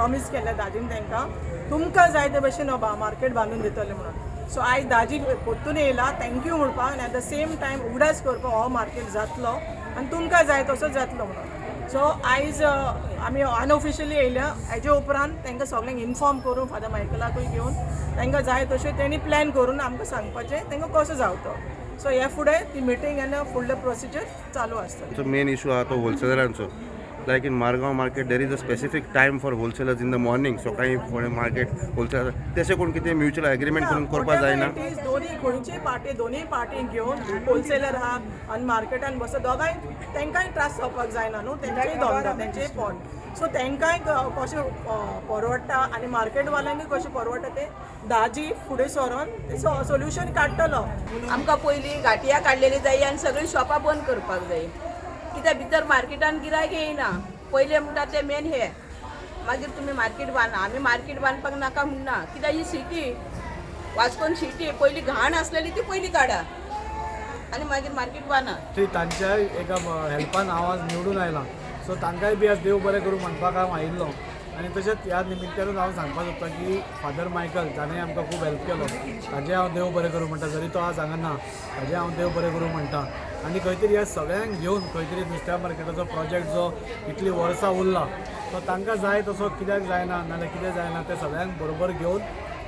Promise केलें दाजीन तांकां तुमकां जाय ते भशेन मार्केट बांदून दितले म्हणून. सो आयज दाजी परतून येयला थँक्यू म्हणपाक आनी एट द सेम टायम उगडास करपाक हो मार्केट जातलो आनी तुमकां जाय तसो जातलो म्हणून. सो आयज आमी अनऑफिशियली येयल्या. हेजे उपरांत तांकां सगळ्यांक इन्फॉर्म करून फादर मायकलाकूय घेवन तांकां जाय तशें तेणी प्लॅन करून आमकां सांगपाचें तांकां कसो जावतो. सो हे फुडें ती मिटींग आनी फुडले प्रोसिजर चालू आसता. मेन इशू आहा तो होलसेलरांचो. Like in Margao market there is a specific time for wholesalers in the morning. सकाळीं फुडें मार्केट होलसेलर तशें कोण कितें म्युच्युअल एग्रीमेंट करून करपाक जायना. दोन्ही खंयची पार्टी दोन्ही पार्टीक घेवन होलसेलर आहा आनी मार्केटान बसता दोगांय तांकांय त्रास जावपाक जायना न्हू. तेंचेय धंदो तेंचेय पोट. सो तांकांय कशें परवडटा आनी मार्केटवाल्यांकूय कशें परवडटा ते दाजी फुडें सरोन ते सोल्युशन काडटलो. आमकां पयलीं घाटिया काडलेली जाय आनी सगळीं शॉपां बंद करपाक जाय. कित्याक भितर मार्केटान गिरायक येयना. पयलें म्हणटा ते मेन हे मागीर तुमी मार्केट बांदा. आमी मार्केट बांदपाक नाका म्हणना. कित्याक ही सिटी वास्कोन सिटी पयलीं घाण आसलेली ती पयलीं काडा आनी मागीर मार्केट बांदा. तांच्या एका हेल्पान हांव आज निवडून आयलां. सो तांकांय बी आज देव बरें करूं म्हणपाक हांव आयिल्लो. आनी तशेंच ह्या निमित्तानूच हांव सांगपाक सोदतां की फादर मायकल ताणें आमकां खूब हेल्प केलो. ताजें हांव देव बरें करूं म्हणटा. जरी तो आज हांगा ना ताजें हांव देव बरें करूं म्हणटा. आनी खंय तरी ह्या सगळ्यांक घेवन खंय तरी नुस्त्या मार्केटाचो प्रोजेक्ट जो इतली वर्सां उरला तो तांकां जाय तसो कित्याक जायना नाजाल्यार कितें जायना तें सगळ्यांक बरोबर घेवन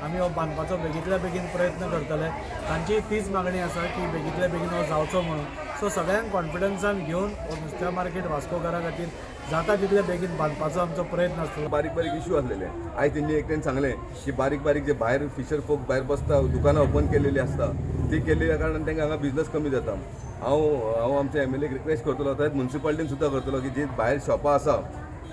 आमी हो बांदपाचो बेगींतल्या बेगीन प्रयत्न करतले. तांची तीच मागणी आसा की बेगींतल्या बेगीन हो जावचो म्हणून. सो सगळ्यांक कॉन्फिडन्सान घेवन हो नुस्त्या मार्केट वास्कोकारा खातीर जाता तितले बेगीन बांदपाचो आमचो प्रयत्न आसतलो. बारीक बारीक इशू आसलेले. आयज तेंनी एकट्यान सांगलें की बारीक बारीक जे भायर फिशर फोक भायर बसता दुकानां ओपन केलेली आसता ती केल्ल्या कारणान तांकां हांगा बिजनस कमी जाता. हांव आमच्या एमएलएक रिक्वेस्ट करतलो तशेंच म्युन्सिपालिटीन सुद्दां करतलो की जी भायर शॉपां आसा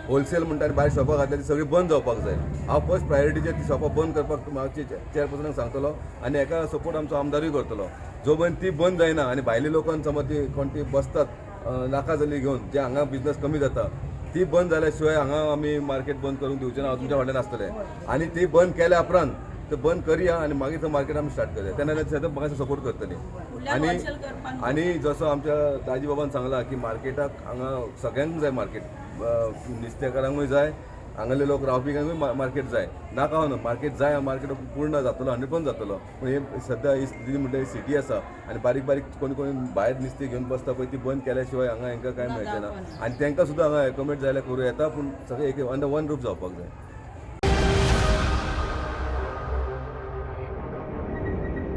होलसेल म्हणटा भायर शॉपां घातल्या ती सगळी बंद जावपाक जाय. हांव फर्स्ट प्रायोरिटीचेर ती शॉपां बंद करपाक चेअरपर्सनाक सांगतलो आनी हेका सपोर्ट आमचो आमदारूय करतलो. जो पर्यंत ती बंद जायना आनी भायले लोकांक समज ती कोण ती बसतात नाका जाली घेवन जे हांगा बिजनस कमी जाता ती बंद जाल्या शिवाय हांगा आमी मार्केट बंद करूंक दिवचें ना. हांव तुमच्या फाटल्यान आसतलें. आनी ती बंद केल्या उपरांत ते बंद करया आनी मागीर तो मार्केट आमी स्टार्ट करया. तेन्ना सदां म्हाका सपोर्ट करतली. आनी जसो आमच्या दाजी बाबान सांगला की मार्केटाक हांगा सगळ्यांक जाय मार्केट. नुस्तेकारांकूय जाय हांगाले लोक रावपीकांकूय मार्केट जाय. नाका हो न्हू मार्केट जाय. मार्केट पूर्ण जातलो 100% जातलो. पूण हे सद्या ही स्थिती म्हणटा ही सिटी आसा आनी बारीक बारीक कोणी कोणी भायर नुस्तें घेवन बसता पळय ती बंद केल्या शिवाय हांगा हांकां कांय मेळचें ना. आनी तांकां सुद्दां हांगा एकोमोडेट जाल्यार करूं येता पूण सगळें एक अंडर वन रूफ जावपाक जाय.